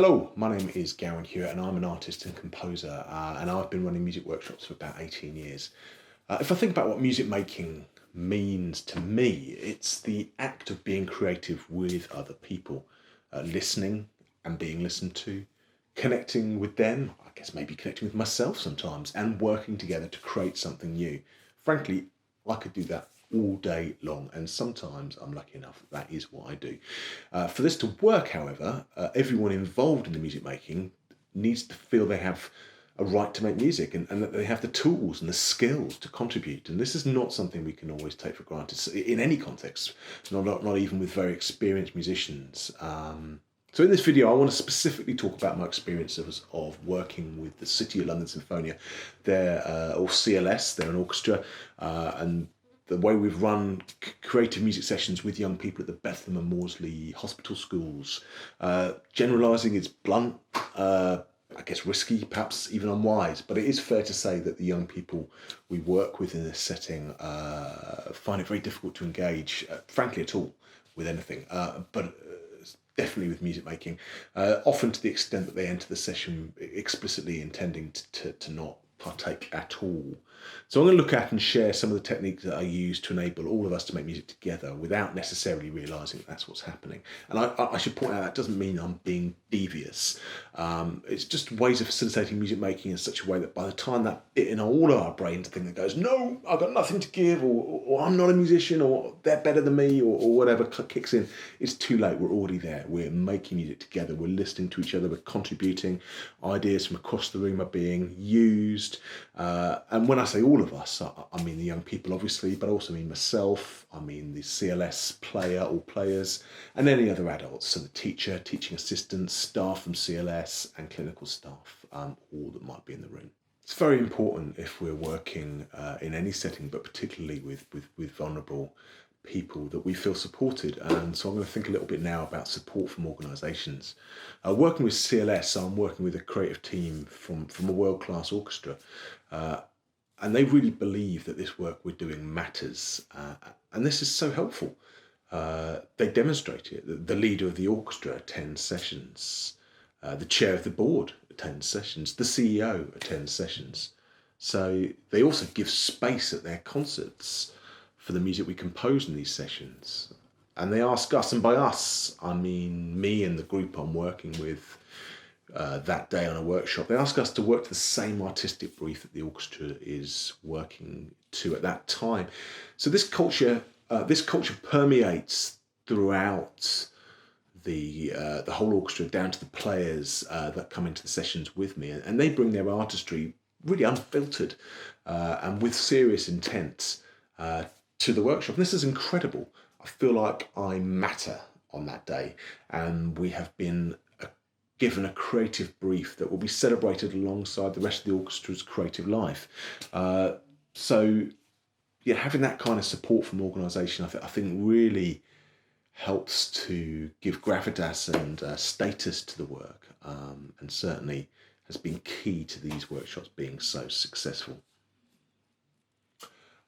Hello, my name is Gawain Hewitt and I'm an artist and composer and I've been running music workshops for about 18 years. If I think about what music making means to me, it's the act of being creative with other people, listening and being listened to, connecting with them, I guess maybe connecting with myself sometimes, and working together to create something new. Frankly, I could do that all day long, and sometimes I'm lucky enough that is what I do. For this to work, however, everyone involved in the music making needs to feel they have a right to make music and that they have the tools and the skills to contribute. And this is not something we can always take for granted in any context, not even with very experienced musicians. So in this video, I want to specifically talk about my experiences of working with the City of London Sinfonia, or CLS, they're an orchestra, and the way we've run creative music sessions with young people at the Bethlehem and Maudsley hospital schools. Generalising is blunt, I guess risky, perhaps even unwise, but it is fair to say that the young people we work with in this setting find it very difficult to engage, frankly, at all with anything, but definitely with music making, often to the extent that they enter the session explicitly intending to not partake at all. So I'm going to look at and share some of the techniques that I use to enable all of us to make music together without necessarily realising that's what's happening. And I should point out that doesn't mean I'm being devious. It's just ways of facilitating music making in such a way that by the time that bit in all of our brains thing that goes, no, I've got nothing to give, or I'm not a musician, or they're better than me, or whatever kicks in, it's too late. We're already there. We're making music together. We're listening to each other. We're contributing. Ideas from across the room are being used. And when I say all of us, I mean the young people, obviously, but I also mean myself, I mean the CLS player or players, and any other adults, so the teacher, teaching assistants, staff from CLS, and clinical staff, all that might be in the room. It's very important if we're working in any setting, but particularly with vulnerable people, that we feel supported. And so I'm going to think a little bit now about support from organisations. Working with CLS, I'm working with a creative team from a world-class orchestra, and they really believe that this work we're doing matters, and this is so helpful. They demonstrate it. The leader of the orchestra attends sessions, the chair of the board attends sessions, the CEO attends sessions. So they also give space at their concerts for the music we compose in these sessions. And they ask us, and by us, I mean me and the group I'm working with that day on a workshop, they ask us to work to the same artistic brief that the orchestra is working to at that time. So this culture permeates throughout the whole orchestra, down to the players that come into the sessions with me, and they bring their artistry really unfiltered and with serious intent to the workshop. And this is incredible. I feel like I matter on that day, and we have been given a creative brief that will be celebrated alongside the rest of the orchestra's creative life. So yeah, having that kind of support from organisation, I think really helps to give gravitas and status to the work, and certainly has been key to these workshops being so successful.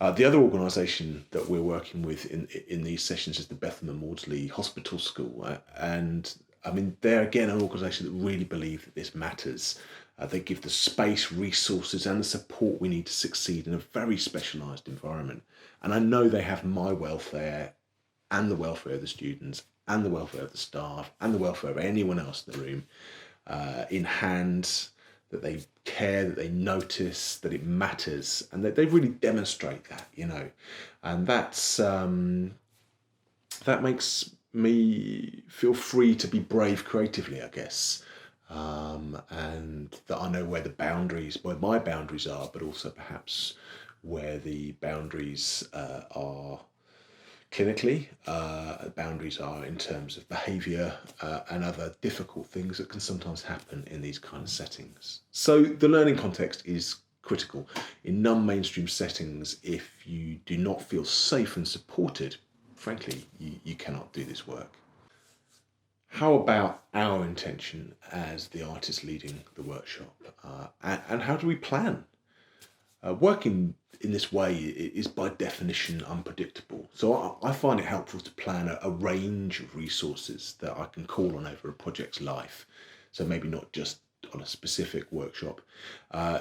The other organisation that we're working with in these sessions is the Bethlehem and Maudsley Hospital School, and I mean, they're again an organisation that really believe that this matters. They give the space, resources, and the support we need to succeed in a very specialised environment. And I know they have my welfare and the welfare of the students and the welfare of the staff and the welfare of anyone else in the room in hand, that they care, that they notice, that it matters, and that they really demonstrate that, and that makes me feel free to be brave creatively, I guess, and that I know where my boundaries are, but also perhaps where the boundaries are clinically, boundaries are in terms of behaviour and other difficult things that can sometimes happen in these kind of settings. So the learning context is critical. In non-mainstream settings, if you do not feel safe and supported, frankly, you cannot do this work. How about our intention as the artist leading the workshop? And how do we plan? Working in this way is by definition unpredictable. So I find it helpful to plan a range of resources that I can call on over a project's life. So maybe not just on a specific workshop,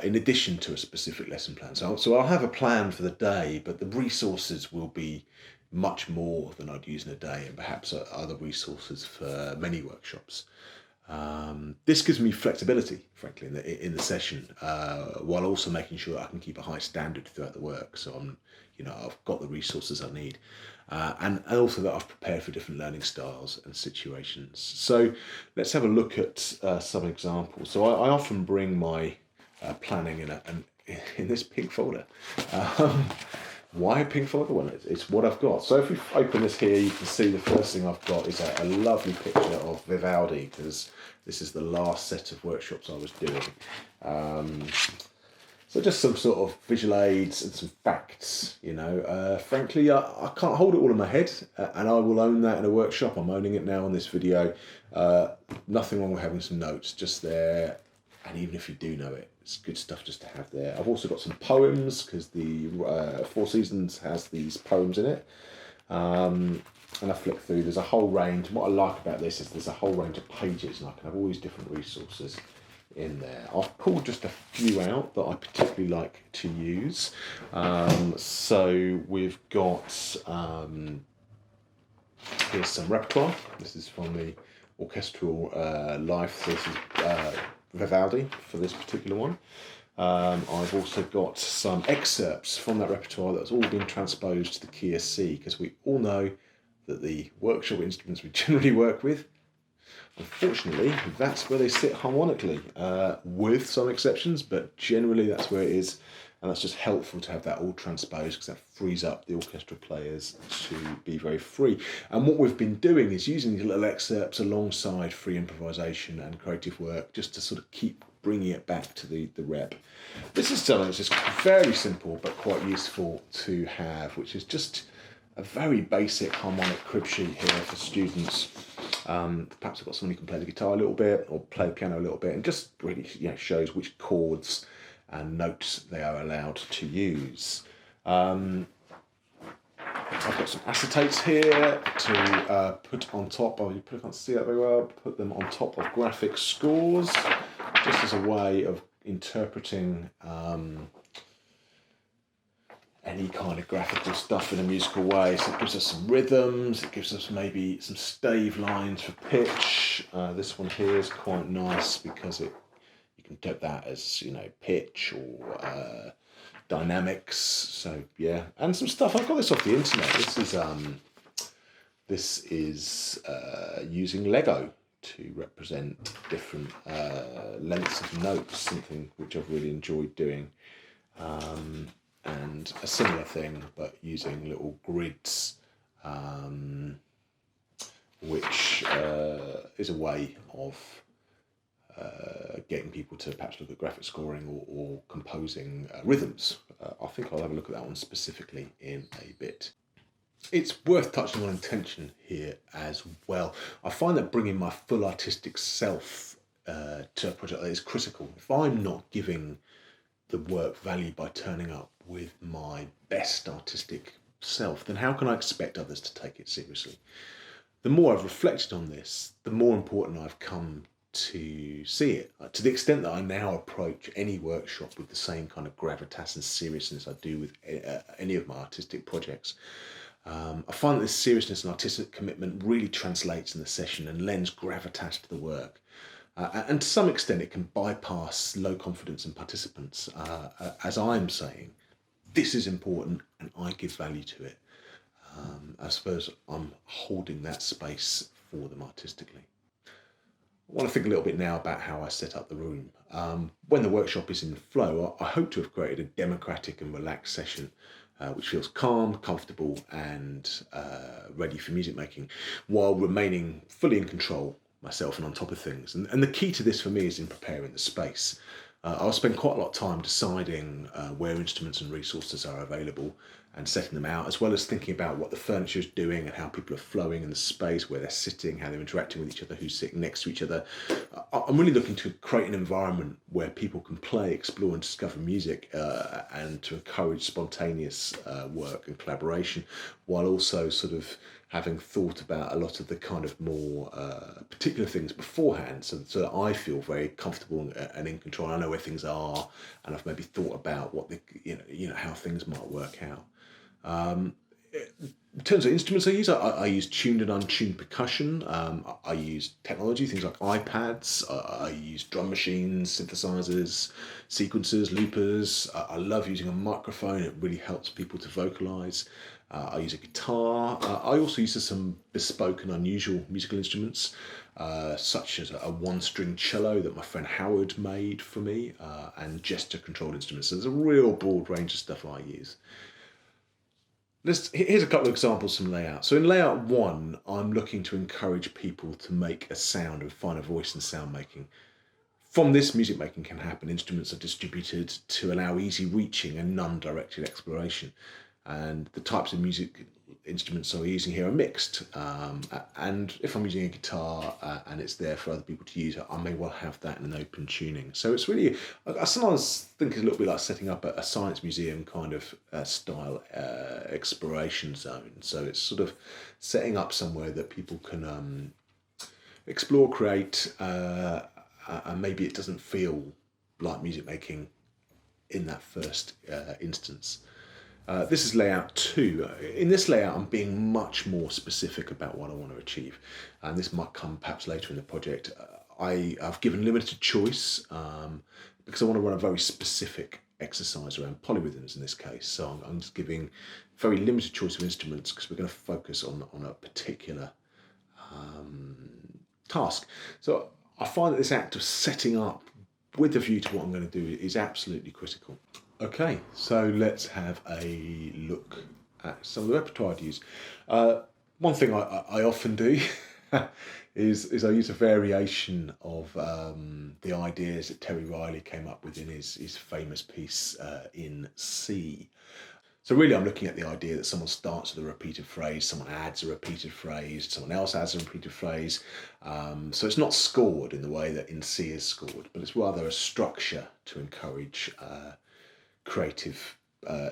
in addition to a specific lesson plan. So I'll have a plan for the day, but the resources will be much more than I'd use in a day, and perhaps other resources for many workshops. This gives me flexibility, frankly, in the session, while also making sure I can keep a high standard throughout the work. So I've got the resources I need, and also that I've prepared for different learning styles and situations. So let's have a look at some examples. So I often bring my planning in this pink folder. Why a pink folder? Well, it's what I've got. So if we open this here, you can see the first thing I've got is a lovely picture of Vivaldi, because this is the last set of workshops I was doing. So just some sort of visual aids and some facts, Frankly, I can't hold it all in my head, and I will own that in a workshop. I'm owning it now on this video. Nothing wrong with having some notes just there, and even if you do know it, it's good stuff just to have there. I've also got some poems, because the Four Seasons has these poems in it. And I flick through, there's a whole range. What I like about this is there's a whole range of pages, and I can have all these different resources in there. I've pulled just a few out that I particularly like to use. So we've got, here's some repertoire. This is from the orchestral life. So this is Vivaldi for this particular one. I've also got some excerpts from that repertoire that's all been transposed to the key of C, because we all know that the workshop instruments we generally work with, unfortunately, that's where they sit harmonically, with some exceptions, but generally that's where it is. And that's just helpful to have that all transposed, because that frees up the orchestral players to be very free. And what we've been doing is using these little excerpts alongside free improvisation and creative work, just to sort of keep bringing it back to the rep. This is something that's just very simple but quite useful to have, which is just a very basic harmonic crib sheet here for students. Perhaps I've got someone who can play the guitar a little bit or play the piano a little bit, and just really shows which chords and notes they are allowed to use. I've got some acetates here to put on top. You probably can't see that very well. Put them on top of graphic scores, just as a way of interpreting any kind of graphical stuff in a musical way. So it gives us some rhythms. It gives us maybe some stave lines for pitch. This one here is quite nice because you can take that as pitch or dynamics. So yeah, and some stuff. I've got this off the internet. This is using Lego to represent different lengths of notes. Something which I've really enjoyed doing. And a similar thing, but using little grids, which is a way of getting people to perhaps look at graphic scoring or composing rhythms. I think I'll have a look at that one specifically in a bit. It's worth touching on intention here as well. I find that bringing my full artistic self to a project is critical. If I'm not giving the work value by turning up with my best artistic self, then how can I expect others to take it seriously? The more I've reflected on this, the more important I've come to see it, to the extent that I now approach any workshop with the same kind of gravitas and seriousness I do with any of my artistic projects. I find that this seriousness and artistic commitment really translates in the session and lends gravitas to the work. And to some extent, it can bypass low confidence in participants, as I'm saying, this is important and I give value to it. I suppose I'm holding that space for them artistically. I want to think a little bit now about how I set up the room. When the workshop is in flow, I hope to have created a democratic and relaxed session which feels calm, comfortable and ready for music making, while remaining fully in control myself and on top of things. And the key to this for me is in preparing the space. I'll spend quite a lot of time deciding where instruments and resources are available and setting them out, as well as thinking about what the furniture is doing and how people are flowing in the space, where they're sitting, how they're interacting with each other, who's sitting next to each other. I'm really looking to create an environment where people can play, explore, and discover music, and to encourage spontaneous work and collaboration, while also sort of having thought about a lot of the kind of more particular things beforehand, so that I feel very comfortable and in control. I know where things are, and I've maybe thought about what the how things might work out. In terms of instruments I use tuned and untuned percussion. I use technology, things like iPads. I use drum machines, synthesizers, sequencers, loopers. I love using a microphone. It really helps people to vocalize. I use a guitar. I also use some bespoke and unusual musical instruments, such as a one-string cello that my friend Howard made for me, and gesture-controlled instruments. So there's a real broad range of stuff I use. Here's a couple of examples from layout. So in layout 1, I'm looking to encourage people to make a sound and find a voice in sound making. From this, music making can happen. Instruments are distributed to allow easy reaching and non-directed exploration. And the types of music instruments I'm using here are mixed. And if I'm using a guitar and it's there for other people to use, I may well have that in an open tuning. So it's really, I sometimes think it's a little bit like setting up a science museum kind of style exploration zone. So it's sort of setting up somewhere that people can explore, create, and maybe it doesn't feel like music making in that first instance. This is layout 2. In this layout, I'm being much more specific about what I want to achieve. And this might come perhaps later in the project. I've given limited choice because I want to run a very specific exercise around polyrhythms in this case. So I'm just giving very limited choice of instruments because we're going to focus on a particular task. So I find that this act of setting up with a view to what I'm going to do is absolutely critical. Okay, so let's have a look at some of the repertoire I'd use. One thing I often do is I use a variation of the ideas that Terry Riley came up with in his famous piece in C. So really I'm looking at the idea that someone starts with a repeated phrase, someone adds a repeated phrase, someone else adds a repeated phrase. So it's not scored in the way that in C is scored, but it's rather a structure to encourage creative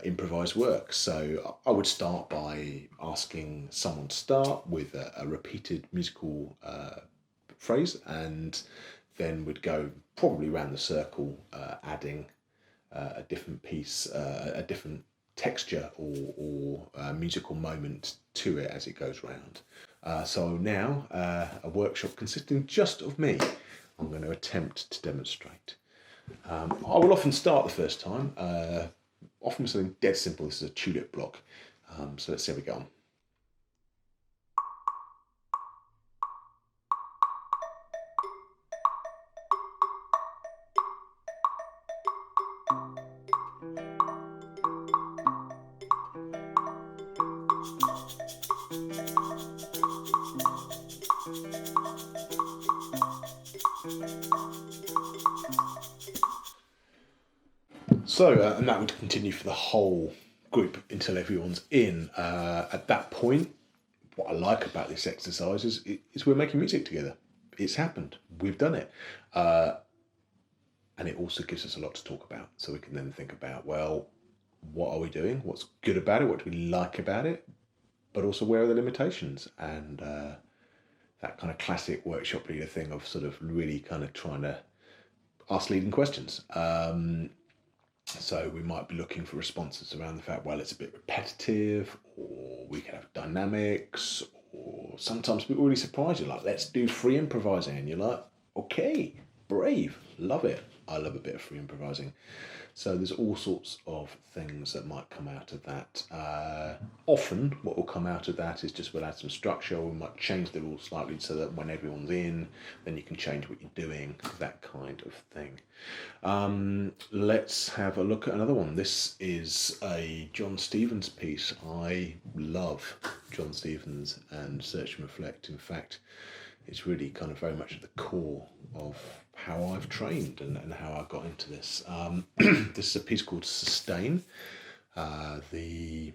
improvised work. So I would start by asking someone to start with a repeated musical phrase, and then would go probably around the circle, adding a different piece, a different texture or musical moment to it as it goes round. So now a workshop consisting just of me, I'm going to attempt to demonstrate. I will often start the first time, often with something dead simple. This is a tulip block. So let's see how we go on. So, and that would continue for the whole group until everyone's in. At that point, what I like about this exercise is we're making music together. It's happened. We've done it. And it also gives us a lot to talk about. So we can then think about, well, what are we doing? What's good about it? What do we like about it? But also, where are the limitations? And that kind of classic workshop leader thing of sort of really kind of trying to ask leading questions. So we might be looking for responses around the fact, well, it's a bit repetitive, or we can have dynamics, or sometimes people really surprise you, like, let's do free improvising. And you're like, okay, brave, love it. I love a bit of free improvising. So there's all sorts of things that might come out of that. Often what will come out of that is just we'll add some structure, we might change the rules slightly so that when everyone's in, then you can change what you're doing, that kind of thing. Let's have a look at another one. This is a John Stevens piece. I love John Stevens and Search and Reflect. In fact, It's really kind of very much at the core of how I've trained and how I got into this. This is a piece called Sustain. The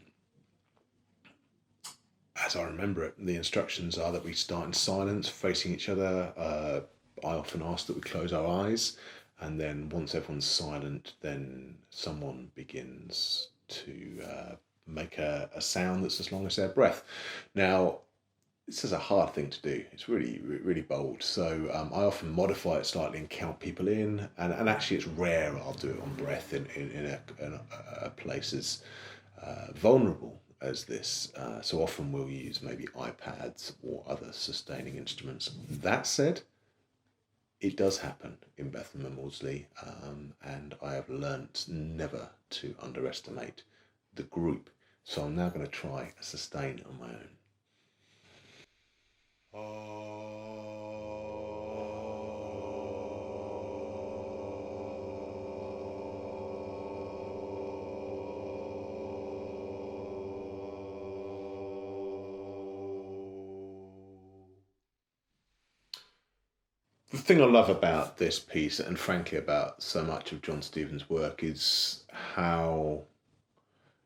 As I remember it, the instructions are that we start in silence, facing each other. I often ask that we close our eyes, and then once everyone's silent, then someone begins to make a sound that's as long as their breath. Now, this is a hard thing to do. It's really bold. So I often modify it slightly and count people in. And actually, it's rare I'll do it on breath in a place as vulnerable as this. So often we'll use maybe iPads or other sustaining instruments. That said, it does happen in Bethlehem and Maudsley, and I have learnt never to underestimate the group. So I'm now going to try a sustain on my own. The thing I love about this piece, and frankly about so much of John Stevens' work, is how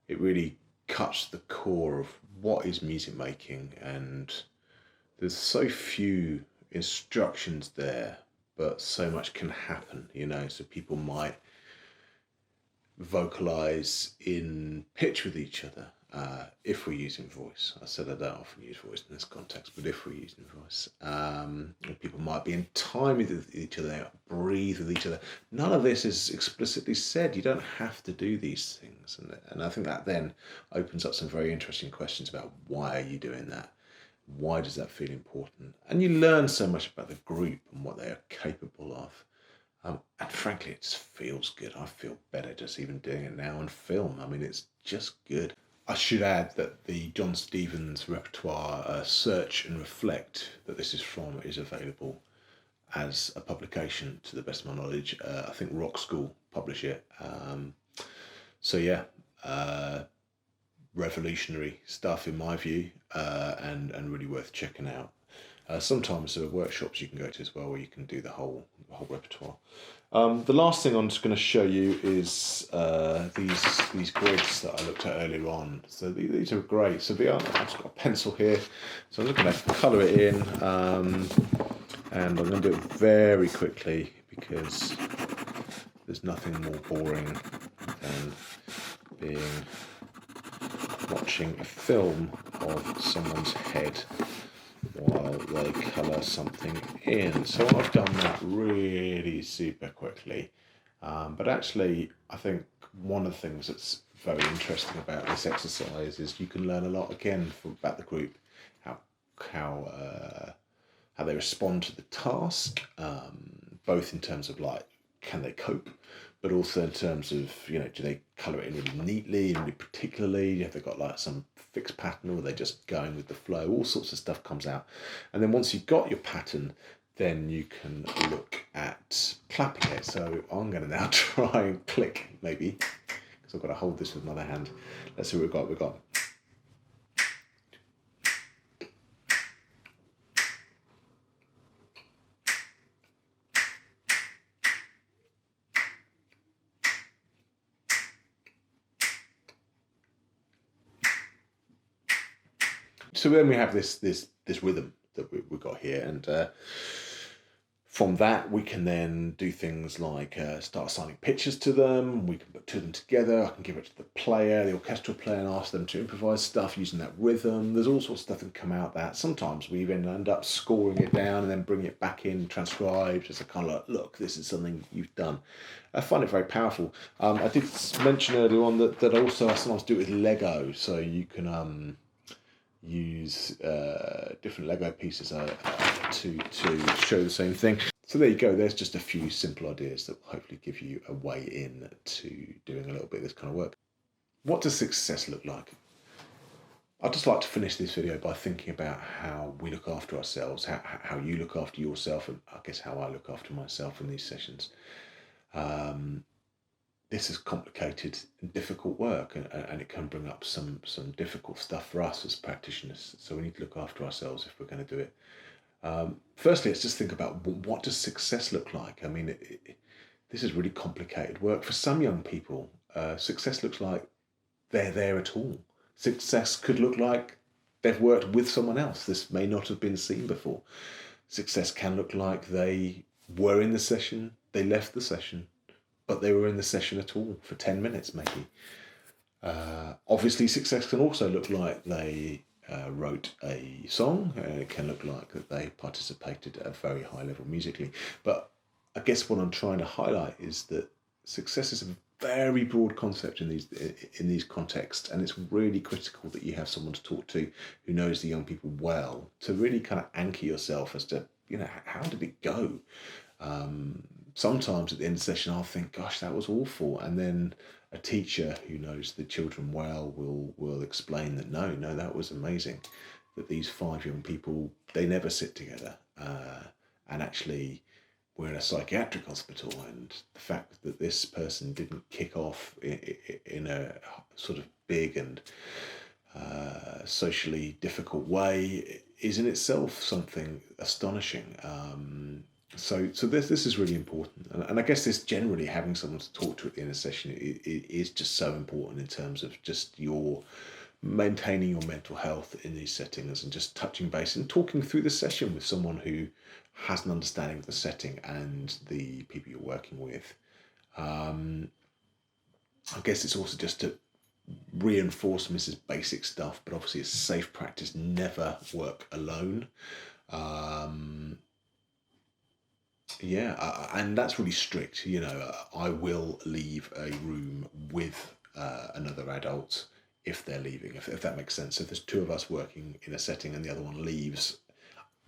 it really cuts the core of what is music making, and there's so few instructions there, but so much can happen, so people might vocalize in pitch with each other if we're using voice. I said I don't often use voice in this context, but if we're using voice, people might be in time with each other, breathe with each other. None of this is explicitly said. You don't have to do these things, and I think that then opens up some very interesting questions about why are you doing that? Why does that feel important? And you learn so much about the group and what they are capable of. And frankly, it just feels good. I feel better just even doing it now on film. I mean, it's just good. I should add that the John Stevens repertoire, Search and Reflect, that this is from, is available as a publication, to the best of my knowledge. I think Rock School publish it. So yeah, revolutionary stuff in my view, and really worth checking out. Sometimes there are workshops you can go to as well where you can do the whole repertoire. The last thing I'm just going to show you is these grids that I looked at earlier on. So these are great. So I've just got a pencil here, so I'm just going to colour it in, and I'm going to do it very quickly because there's nothing more boring than watching a film of someone's head while they colour something in. So I've done that really super quickly, but actually I think one of the things that's very interesting about this exercise is you can learn a lot again about the group, how they respond to the task, both in terms of like, can they cope, but also in terms of, do they colour it in really neatly and really particularly? Have they got like some fixed pattern, or are they just going with the flow? All sorts of stuff comes out. And then once you've got your pattern, then you can look at clapping it. So I'm going to now try and click, maybe, because I've got to hold this with my other hand. Let's see what we've got. We've got... So then we have this rhythm that we've got here, and from that we can then do things like start assigning pitches to them. We can put two of them together. I can give it to the player, the orchestral player, and ask them to improvise stuff using that rhythm. There's all sorts of stuff that can come out that. Sometimes we even end up scoring it down and then bring it back in transcribed as a kind of like, look, this is something you've done. I find it very powerful. I did mention earlier on that also I sometimes do it with Lego, so you can use different Lego pieces to show the same thing. So there you go, there's just a few simple ideas that will hopefully give you a way in to doing a little bit of this kind of work. What does success look like? I'd just like to finish this video by thinking about how we look after ourselves, how you look after yourself, and I guess how I look after myself in these sessions. This is complicated and difficult work, and it can bring up some difficult stuff for us as practitioners. So we need to look after ourselves if we're going to do it. Firstly, let's just think about what does success look like. I mean, this is really complicated work. For some young people, success looks like they're there at all. Success could look like they've worked with someone else. This may not have been seen before. Success can look like they were in the session, they left the session, but they were in the session at all for 10 minutes maybe. Obviously, success can also look like they wrote a song. It can look like that they participated at a very high level musically. But I guess what I'm trying to highlight is that success is a very broad concept in these contexts, and it's really critical that you have someone to talk to who knows the young people well to really kind of anchor yourself as to, you know, how did it go. Sometimes at the end of the session I'll think, gosh, that was awful, and then a teacher who knows the children well will explain that no, that was amazing, that these 5 young people, they never sit together, and actually we're in a psychiatric hospital, and the fact that this person didn't kick off in a sort of big and socially difficult way is in itself something astonishing. So this is really important, and I guess this generally having someone to talk to at the end of the session is just so important in terms of just your maintaining your mental health in these settings and just touching base and talking through the session with someone who has an understanding of the setting and the people you're working with. I guess it's also just to reinforce Mrs. Basic stuff, but obviously it's safe practice, never work alone. And that's really strict. You know, I will leave a room with another adult if they're leaving, if that makes sense. So if there's 2 of us working in a setting and the other one leaves,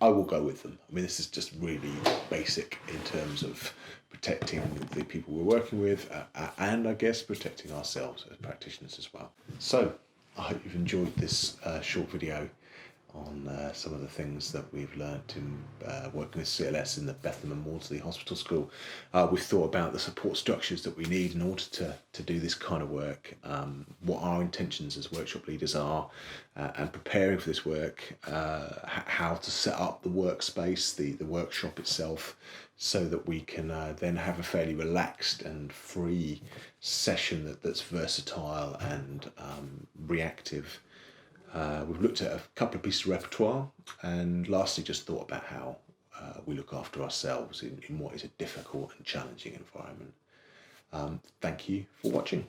I will go with them. I mean, this is just really basic in terms of protecting the people we're working with, and I guess protecting ourselves as practitioners as well. So I hope you've enjoyed this short video on some of the things that we've learnt in working with CLS in the Bethlehem and Maudsley Hospital School. We've thought about the support structures that we need in order to do this kind of work, what our intentions as workshop leaders are, and preparing for this work, how to set up the workspace, the workshop itself, so that we can then have a fairly relaxed and free session that's versatile and reactive. We've looked at a couple of pieces of repertoire, and lastly just thought about how we look after ourselves in what is a difficult and challenging environment. Thank you for watching.